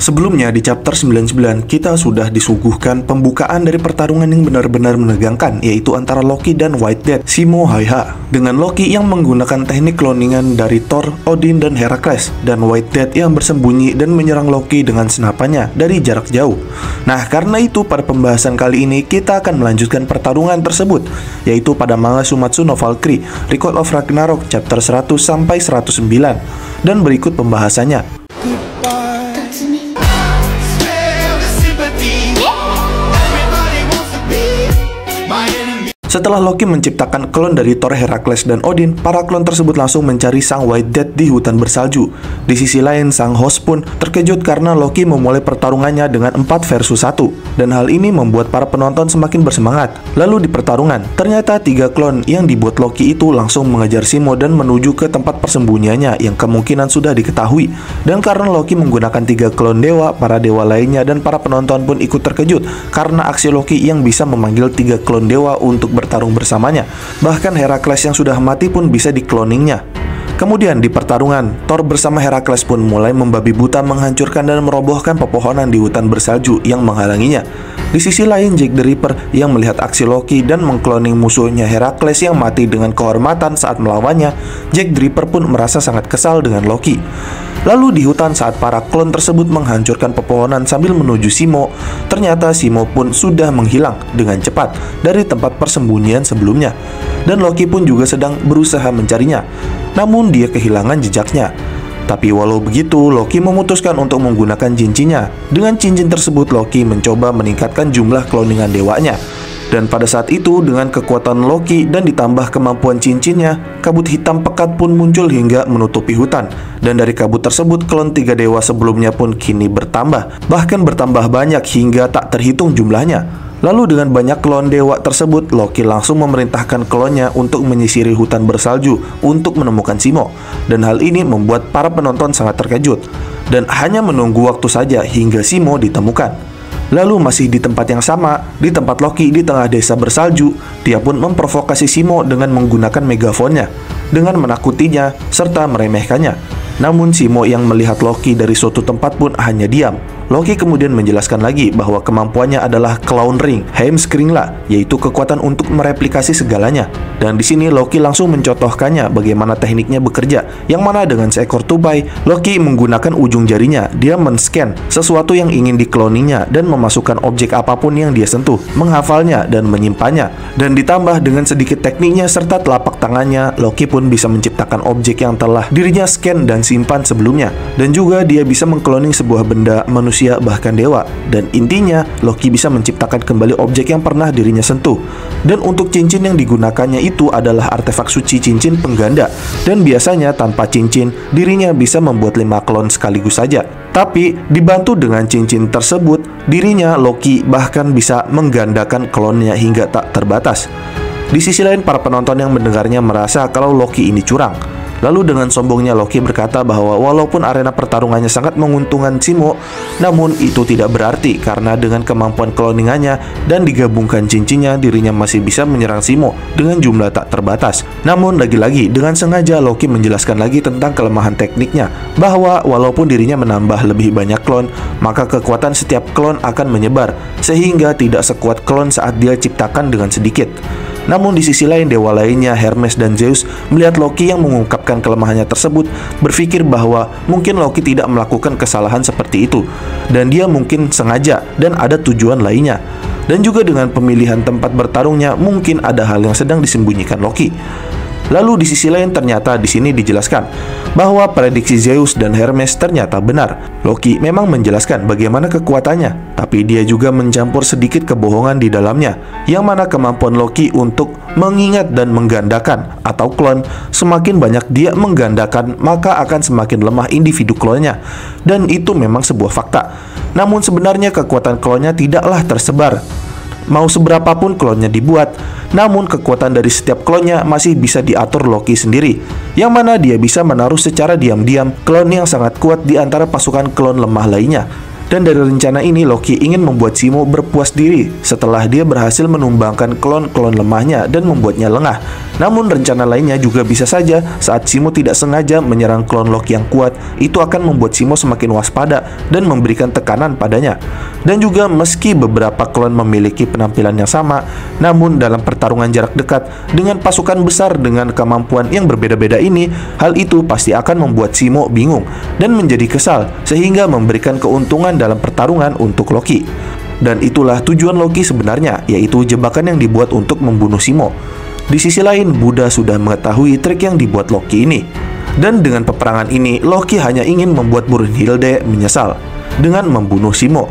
Sebelumnya di chapter 99 kita sudah disuguhkan pembukaan dari pertarungan yang benar-benar menegangkan, yaitu antara Loki dan White Death, Simo Häyhä. Dengan Loki yang menggunakan teknik cloningan dari Thor, Odin, dan Herakles, dan White Death yang bersembunyi dan menyerang Loki dengan senapannya dari jarak jauh. Nah, karena itu pada pembahasan kali ini kita akan melanjutkan pertarungan tersebut, yaitu pada manga Sumatsu no Valkyrie, Record of Ragnarok chapter 100 sampai 109. Dan berikut pembahasannya. Setelah Loki menciptakan klon dari Thor, Herakles, dan Odin, para klon tersebut langsung mencari sang White Death di hutan bersalju. Di sisi lain, sang host pun terkejut karena Loki memulai pertarungannya dengan 4 versus 1, dan hal ini membuat para penonton semakin bersemangat. Lalu di pertarungan, ternyata 3 klon yang dibuat Loki itu langsung mengejar Simo dan menuju ke tempat persembunyiannya yang kemungkinan sudah diketahui. Dan karena Loki menggunakan 3 klon dewa, para dewa lainnya dan para penonton pun ikut terkejut karena aksi Loki yang bisa memanggil 3 klon dewa untuk bertarung bersamanya. Bahkan Herakles yang sudah mati pun bisa dikloningnya. Kemudian di pertarungan, Thor bersama Herakles pun mulai membabi buta menghancurkan dan merobohkan pepohonan di hutan bersalju yang menghalanginya. Di sisi lain, Jack the Ripper yang melihat aksi Loki dan mengkloning musuhnya Herakles yang mati dengan kehormatan saat melawannya, Jack the Ripper pun merasa sangat kesal dengan Loki. Lalu di hutan saat para klon tersebut menghancurkan pepohonan sambil menuju Simo, ternyata Simo pun sudah menghilang dengan cepat dari tempat persembunyian sebelumnya. Dan Loki pun juga sedang berusaha mencarinya, namun dia kehilangan jejaknya. Tapi walau begitu, Loki memutuskan untuk menggunakan cincinnya. Dengan cincin tersebut, Loki mencoba meningkatkan jumlah kloningan dewanya. Dan pada saat itu, dengan kekuatan Loki dan ditambah kemampuan cincinnya, kabut hitam pekat pun muncul hingga menutupi hutan. Dan dari kabut tersebut, klon 3 dewa sebelumnya pun kini bertambah. Bahkan bertambah banyak hingga tak terhitung jumlahnya. Lalu dengan banyak klon dewa tersebut, Loki langsung memerintahkan klonnya untuk menyisiri hutan bersalju untuk menemukan Simo. Dan hal ini membuat para penonton sangat terkejut. Dan hanya menunggu waktu saja hingga Simo ditemukan. Lalu masih di tempat yang sama, di tempat Loki di tengah desa bersalju, dia pun memprovokasi Simo dengan menggunakan megafonnya, dengan menakutinya serta meremehkannya. Namun Simo yang melihat Loki dari suatu tempat pun hanya diam. Loki kemudian menjelaskan lagi bahwa kemampuannya adalah Clown Ring, Heimskringla, yaitu kekuatan untuk mereplikasi segalanya. Dan di sini Loki langsung mencontohkannya bagaimana tekniknya bekerja, yang mana dengan seekor tupai, Loki menggunakan ujung jarinya, dia men-scan sesuatu yang ingin dikloninya dan memasukkan objek apapun yang dia sentuh, menghafalnya dan menyimpannya. Dan ditambah dengan sedikit tekniknya serta telapak tangannya, Loki pun bisa menciptakan objek yang telah dirinya scan dan simpan sebelumnya. Dan juga dia bisa mengkloning sebuah benda, manusia, bahkan dewa. Dan intinya, Loki bisa menciptakan kembali objek yang pernah dirinya sentuh. Dan untuk cincin yang digunakannya itu adalah artefak suci cincin pengganda. Dan biasanya tanpa cincin, dirinya bisa membuat 5 klon sekaligus saja. Tapi dibantu dengan cincin tersebut, dirinya Loki bahkan bisa menggandakan klonnya hingga tak terbatas. Di sisi lain, para penonton yang mendengarnya merasa kalau Loki ini curang. Lalu dengan sombongnya Loki berkata bahwa walaupun arena pertarungannya sangat menguntungkan Simo, namun itu tidak berarti karena dengan kemampuan kloningannya dan digabungkan cincinnya, dirinya masih bisa menyerang Simo dengan jumlah tak terbatas. Namun lagi-lagi dengan sengaja Loki menjelaskan lagi tentang kelemahan tekniknya, bahwa walaupun dirinya menambah lebih banyak klon, maka kekuatan setiap klon akan menyebar sehingga tidak sekuat klon saat dia ciptakan dengan sedikit. Namun di sisi lain, dewa lainnya Hermes dan Zeus melihat Loki yang mengungkapkan kelemahannya tersebut, berpikir bahwa mungkin Loki tidak melakukan kesalahan seperti itu, dan dia mungkin sengaja dan ada tujuan lainnya. Dan juga dengan pemilihan tempat bertarungnya, mungkin ada hal yang sedang disembunyikan Loki. Lalu di sisi lain ternyata di sini dijelaskan bahwa prediksi Zeus dan Hermes ternyata benar. Loki memang menjelaskan bagaimana kekuatannya, tapi dia juga mencampur sedikit kebohongan di dalamnya, yang mana kemampuan Loki untuk mengingat dan menggandakan atau klon, semakin banyak dia menggandakan maka akan semakin lemah individu klonnya. Dan itu memang sebuah fakta. Namun sebenarnya kekuatan klonnya tidaklah tersebar. Mau seberapapun klonnya dibuat, namun kekuatan dari setiap klonnya masih bisa diatur Loki sendiri, yang mana dia bisa menaruh secara diam-diam klon yang sangat kuat di antara pasukan klon lemah lainnya. Dan dari rencana ini, Loki ingin membuat Simo berpuas diri setelah dia berhasil menumbangkan klon-klon lemahnya dan membuatnya lengah. Namun rencana lainnya juga bisa saja saat Simo tidak sengaja menyerang klon Loki yang kuat, itu akan membuat Simo semakin waspada dan memberikan tekanan padanya. Dan juga meski beberapa klon memiliki penampilan yang sama, namun dalam pertarungan jarak dekat dengan pasukan besar dengan kemampuan yang berbeda-beda ini, hal itu pasti akan membuat Simo bingung dan menjadi kesal sehingga memberikan keuntungan dalam pertarungan untuk Loki. Dan itulah tujuan Loki sebenarnya, yaitu jebakan yang dibuat untuk membunuh Simo. Di sisi lain, Buddha sudah mengetahui trik yang dibuat Loki ini. Dan dengan peperangan ini, Loki hanya ingin membuat Brunhilde menyesal dengan membunuh Simo.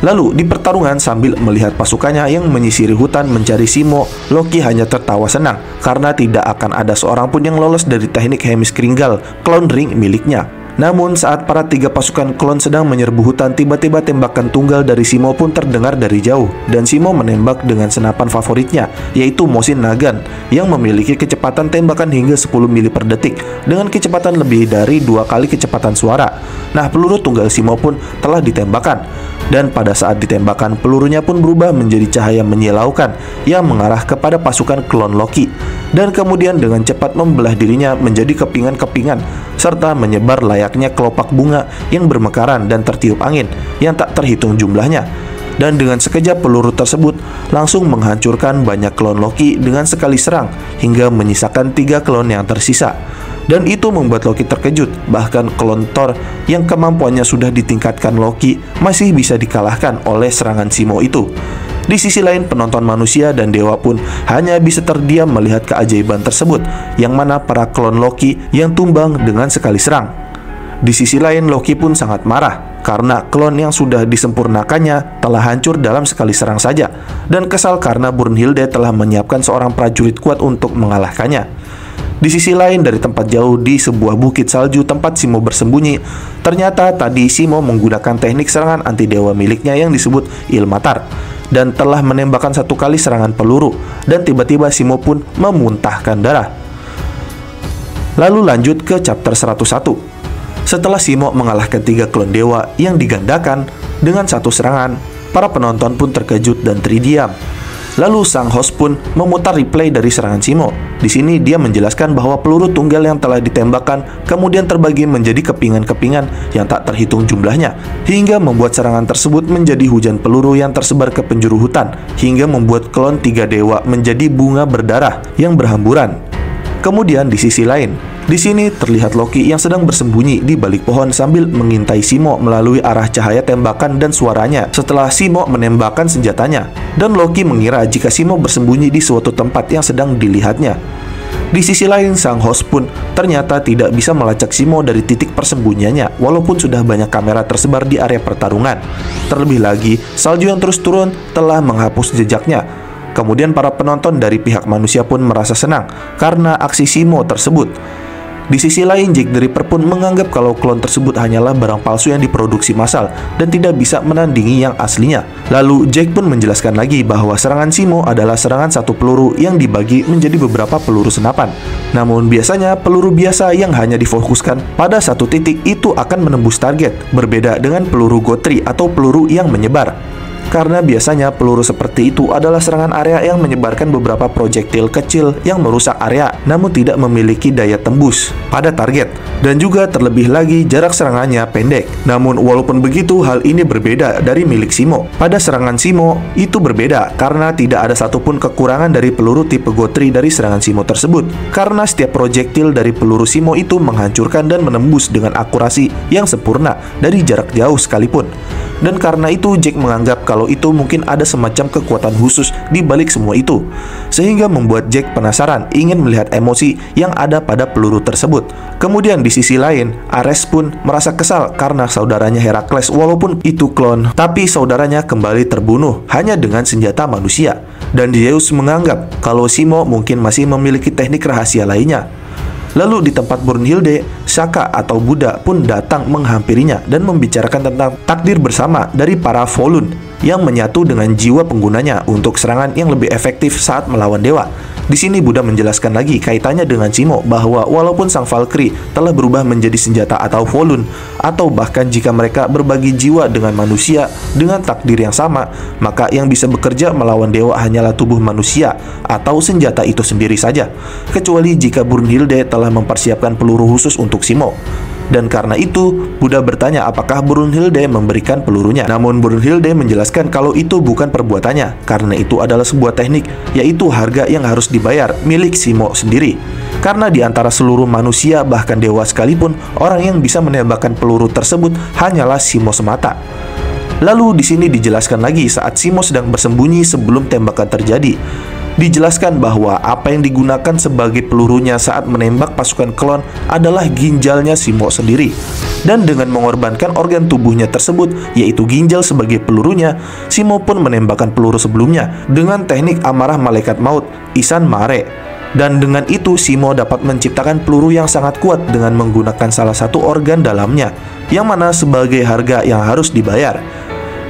Lalu, di pertarungan sambil melihat pasukannya yang menyisiri hutan mencari Simo, Loki hanya tertawa senang karena tidak akan ada seorang pun yang lolos dari teknik Heimskringla, Clown Ring miliknya. Namun saat para 3 pasukan klon sedang menyerbu hutan, tiba-tiba tembakan tunggal dari Simo pun terdengar dari jauh, dan Simo menembak dengan senapan favoritnya, yaitu Mosin Nagant, yang memiliki kecepatan tembakan hingga 10 mili per detik, dengan kecepatan lebih dari 2 kali kecepatan suara. Nah, peluru tunggal Simo pun telah ditembakkan, dan pada saat ditembakkan, pelurunya pun berubah menjadi cahaya menyilaukan yang mengarah kepada pasukan klon Loki, dan kemudian dengan cepat membelah dirinya menjadi kepingan-kepingan, serta menyebar layaknya kelopak bunga yang bermekaran dan tertiup angin yang tak terhitung jumlahnya. Dan dengan sekejap peluru tersebut langsung menghancurkan banyak klon Loki dengan sekali serang hingga menyisakan 3 klon yang tersisa. Dan itu membuat Loki terkejut, bahkan klon Thor yang kemampuannya sudah ditingkatkan Loki masih bisa dikalahkan oleh serangan Simo itu. Di sisi lain, penonton manusia dan dewa pun hanya bisa terdiam melihat keajaiban tersebut, yang mana para klon Loki yang tumbang dengan sekali serang. Di sisi lain, Loki pun sangat marah karena klon yang sudah disempurnakannya telah hancur dalam sekali serang saja, dan kesal karena Brunhilde telah menyiapkan seorang prajurit kuat untuk mengalahkannya. Di sisi lain, dari tempat jauh di sebuah bukit salju tempat Simo bersembunyi, ternyata tadi Simo menggunakan teknik serangan anti dewa miliknya yang disebut Ilmatar, dan telah menembakkan 1 kali serangan peluru, dan tiba-tiba Simo pun memuntahkan darah. Lalu lanjut ke chapter 101. Setelah Simo mengalahkan 3 klon dewa yang digandakan dengan 1 serangan, para penonton pun terkejut dan terdiam. Lalu sang host pun memutar replay dari serangan Simo. Di sini dia menjelaskan bahwa peluru tunggal yang telah ditembakkan kemudian terbagi menjadi kepingan-kepingan yang tak terhitung jumlahnya, hingga membuat serangan tersebut menjadi hujan peluru yang tersebar ke penjuru hutan, hingga membuat klon 3 dewa menjadi bunga berdarah yang berhamburan. Kemudian di sisi lain, di sini terlihat Loki yang sedang bersembunyi di balik pohon sambil mengintai Simo melalui arah cahaya tembakan dan suaranya setelah Simo menembakkan senjatanya. Dan Loki mengira jika Simo bersembunyi di suatu tempat yang sedang dilihatnya. Di sisi lain, sang host pun ternyata tidak bisa melacak Simo dari titik persembunyiannya, walaupun sudah banyak kamera tersebar di area pertarungan. Terlebih lagi, salju yang terus turun telah menghapus jejaknya. Kemudian para penonton dari pihak manusia pun merasa senang karena aksi Simo tersebut. Di sisi lain, Jack the Ripper pun menganggap kalau klon tersebut hanyalah barang palsu yang diproduksi massal dan tidak bisa menandingi yang aslinya. Lalu Jack pun menjelaskan lagi bahwa serangan Simo adalah serangan 1 peluru yang dibagi menjadi beberapa peluru senapan. Namun biasanya peluru biasa yang hanya difokuskan pada 1 titik itu akan menembus target, berbeda dengan peluru Gotri atau peluru yang menyebar. Karena biasanya peluru seperti itu adalah serangan area yang menyebarkan beberapa proyektil kecil yang merusak area, namun tidak memiliki daya tembus pada target. Dan juga terlebih lagi jarak serangannya pendek. Namun walaupun begitu, hal ini berbeda dari milik Simo. Pada serangan Simo itu berbeda karena tidak ada satupun kekurangan dari peluru tipe Gotri dari serangan Simo tersebut. Karena setiap proyektil dari peluru Simo itu menghancurkan dan menembus dengan akurasi yang sempurna dari jarak jauh sekalipun. Dan karena itu Jack menganggap kalau itu mungkin ada semacam kekuatan khusus di balik semua itu, sehingga membuat Jack penasaran ingin melihat emosi yang ada pada peluru tersebut. Kemudian di sisi lain, Ares pun merasa kesal karena saudaranya Herakles walaupun itu klon, tapi saudaranya kembali terbunuh hanya dengan senjata manusia. Dan Zeus menganggap kalau Simo mungkin masih memiliki teknik rahasia lainnya. Lalu di tempat Brunhilde, Shaka atau Buddha pun datang menghampirinya dan membicarakan tentang takdir bersama dari para Volund yang menyatu dengan jiwa penggunanya untuk serangan yang lebih efektif saat melawan dewa. Di sini Buddha menjelaskan lagi kaitannya dengan Shimo bahwa walaupun sang Valkyrie telah berubah menjadi senjata atau Volun, atau bahkan jika mereka berbagi jiwa dengan manusia dengan takdir yang sama, maka yang bisa bekerja melawan dewa hanyalah tubuh manusia atau senjata itu sendiri saja, kecuali jika Brunhilde telah mempersiapkan peluru khusus untuk Shimo. Dan karena itu, Buddha bertanya apakah Brunhilde memberikan pelurunya. Namun Brunhilde menjelaskan kalau itu bukan perbuatannya, karena itu adalah sebuah teknik, yaitu harga yang harus dibayar milik Shimo sendiri. Karena di antara seluruh manusia, bahkan dewa sekalipun, orang yang bisa menembakkan peluru tersebut hanyalah Shimo semata. Lalu di sini dijelaskan lagi saat Shimo sedang bersembunyi sebelum tembakan terjadi. Dijelaskan bahwa apa yang digunakan sebagai pelurunya saat menembak pasukan klon adalah ginjalnya Shimo sendiri. Dan dengan mengorbankan organ tubuhnya tersebut, yaitu ginjal sebagai pelurunya, Shimo pun menembakkan peluru sebelumnya dengan teknik amarah malaikat maut, Isan Mare. Dan dengan itu Shimo dapat menciptakan peluru yang sangat kuat dengan menggunakan salah satu organ dalamnya, yang mana sebagai harga yang harus dibayar.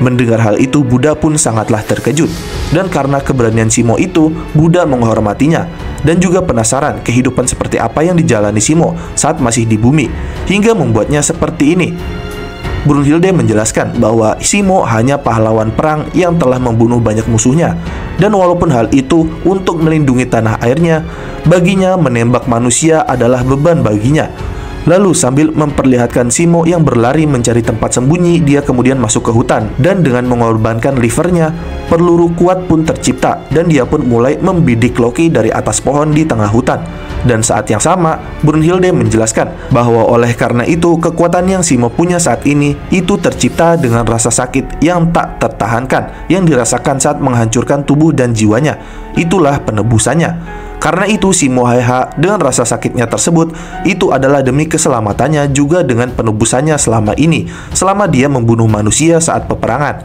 Mendengar hal itu, Buddha pun sangatlah terkejut. Dan karena keberanian Shimo itu, Buddha menghormatinya dan juga penasaran kehidupan seperti apa yang dijalani Shimo saat masih di bumi, hingga membuatnya seperti ini. Brunhilde menjelaskan bahwa Shimo hanya pahlawan perang yang telah membunuh banyak musuhnya, dan walaupun hal itu untuk melindungi tanah airnya, baginya menembak manusia adalah beban baginya. Lalu sambil memperlihatkan Shimo yang berlari mencari tempat sembunyi, dia kemudian masuk ke hutan, dan dengan mengorbankan livernya, peluru kuat pun tercipta, dan dia pun mulai membidik Loki dari atas pohon di tengah hutan. Dan saat yang sama, Brunhilde menjelaskan bahwa oleh karena itu, kekuatan yang Shimo punya saat ini, itu tercipta dengan rasa sakit yang tak tertahankan, yang dirasakan saat menghancurkan tubuh dan jiwanya. Itulah penebusannya. Karena itu Shimo Heiha dengan rasa sakitnya tersebut, itu adalah demi keselamatannya juga dengan penebusannya selama ini, selama dia membunuh manusia saat peperangan.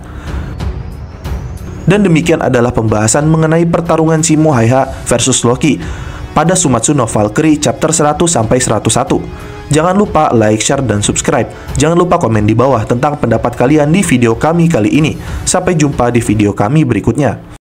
Dan demikian adalah pembahasan mengenai pertarungan Shimo Heiha versus Loki pada Sumatsu no Valkyrie chapter 100-101. Jangan lupa like, share, dan subscribe. Jangan lupa komen di bawah tentang pendapat kalian di video kami kali ini. Sampai jumpa di video kami berikutnya.